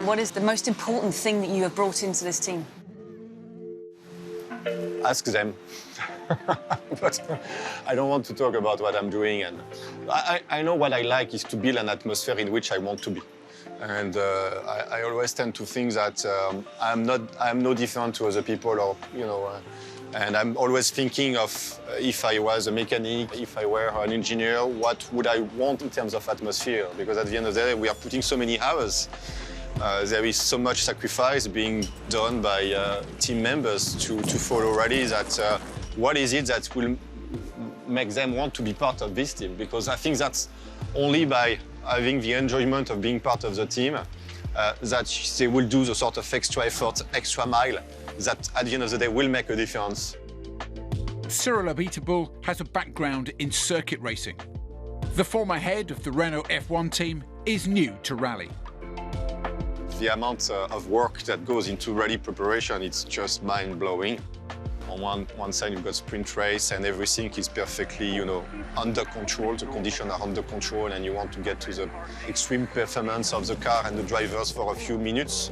What is the most important thing that you have brought into this team? Ask them. But I don't want to talk about what I'm doing. And I know what I like is to build an atmosphere in which I want to be. And I always tend to think that I'm no different to other people, or and I'm always thinking of if I was a mechanic, if I were an engineer, what would I want in terms of atmosphere? Because at the end of the day, we are putting so many hours. There is so much sacrifice being done by team members to follow rallies that what is it that will make them want to be part of this team? Because I think that's only by having the enjoyment of being part of the team that they will do the sort of extra effort, extra mile that at the end of the day will make a difference. Cyril Abiteboul has a background in circuit racing. The former head of the Renault F1 team is new to rally. The amount of work that goes into rally preparation, it's just mind-blowing. On one side, you've got sprint race and everything is perfectly, under control. The conditions are under control and you want to get to the extreme performance of the car and the drivers for a few minutes.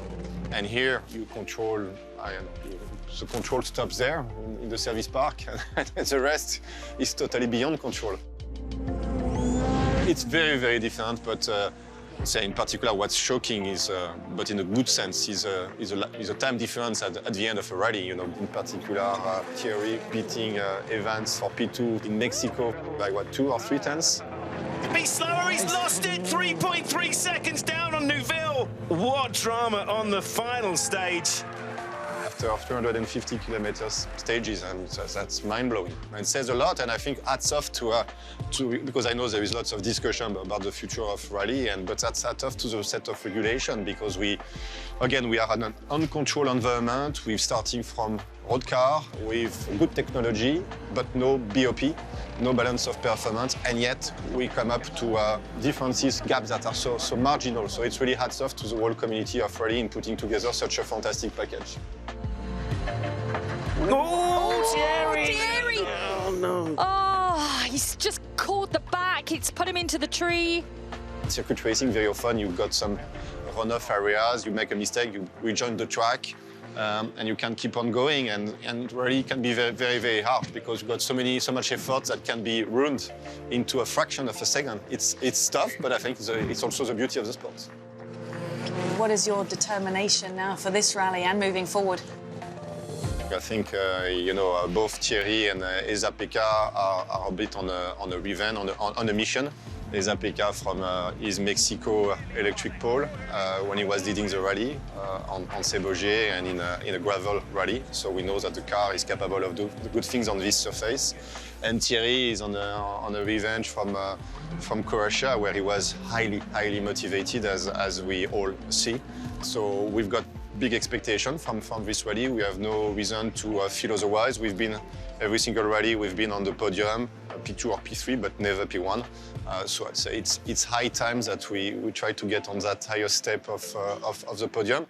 And here, you control, the control stops there in the service park and the rest is totally beyond control. It's very, very different, but say in particular what's shocking is, but in a good sense, is a time difference at the end of a rally. In particular, Thierry beating Evans for P2 in Mexico by what, 2 or 3 tenths? Be slower, he's lost it. 3.3 seconds down on Neuville. What drama on the final stage. After 350 kilometers stages, and that's mind-blowing. And it says a lot, and I think hats off to because I know there is lots of discussion about the future of rally, but that's hats off to the set of regulation, because we are in an uncontrolled environment. We're starting from road car with good technology, but no BOP, no balance of performance, and yet we come up to differences, gaps that are so marginal. So it's really hats off to the whole community of rally in putting together such a fantastic package. Oh, Thierry! Thierry! Oh, no. Oh, he's just caught the back. It's put him into the tree. Circuit racing, very often you've got some runoff areas, you make a mistake, you rejoin the track, and you can keep on going, and really can be very, very, very hard because you've got so much effort that can be ruined into a fraction of a second. It's tough, but I think it's also the beauty of the sport. What is your determination now for this rally and moving forward? I think, both Thierry and Esa-Pekka are a bit on a revenge, on a mission. Esa-Pekka from his Mexico electric pole when he was leading the rally on Sebaugier and in a gravel rally. So we know that the car is capable of doing good things on this surface. And Thierry is on a revenge from Croatia, where he was highly, highly motivated, as we all see. So we've got big expectation from this rally. We have no reason to feel otherwise. We've been, every single rally, we've been on the podium, P2 or P3, but never P1. So I'd say it's high time that we try to get on that higher step of the podium.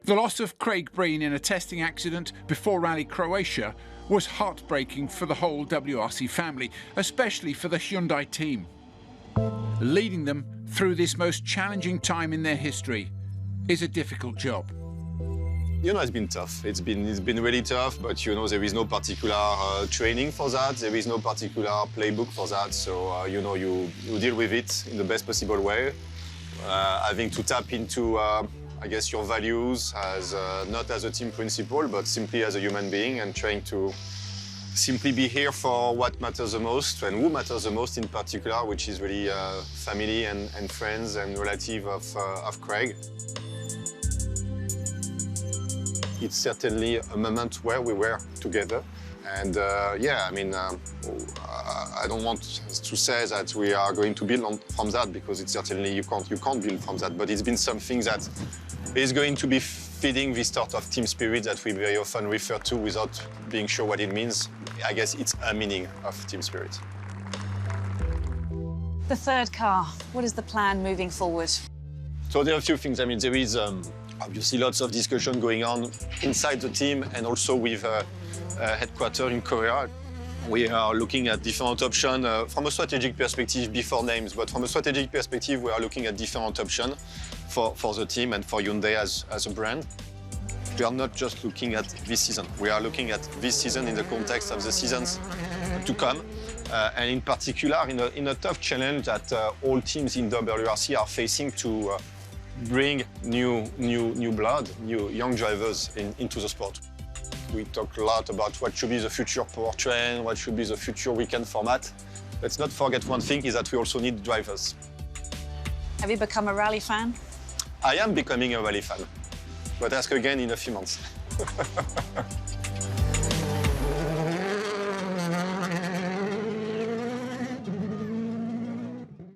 The loss of Craig Breen in a testing accident before Rally Croatia was heartbreaking for the whole WRC family, especially for the Hyundai team. Leading them through this most challenging time in their history is a difficult job. It's been tough. It's been really tough, but there is no particular training for that. There is no particular playbook for that. So you deal with it in the best possible way, having to tap into I guess your values as not as a team principal, but simply as a human being, and trying to simply be here for what matters the most and who matters the most in particular, which is really family and friends and relatives of Craig. It's certainly a moment where we were together. And I don't want to say that we are going to build from that, because it's certainly you can't build from that. But it's been something that is going to be feeding this sort of team spirit that we very often refer to without being sure what it means. I guess it's a meaning of team spirit. The third car, what is the plan moving forward? So there are a few things. There is obviously lots of discussion going on inside the team and also with headquarters in Korea. We are looking at different options from a strategic perspective before names, but from a strategic perspective, we are looking at different options for the team and for Hyundai as a brand. We are not just looking at this season. We are looking at this season in the context of the seasons to come, and in particular in a tough challenge that all teams in WRC are facing to bring new blood, new young drivers into the sport. We talk a lot about what should be the future powertrain, what should be the future weekend format. Let's not forget one thing, is that we also need drivers. Have you become a rally fan? I am becoming a rally fan, but ask again in a few months.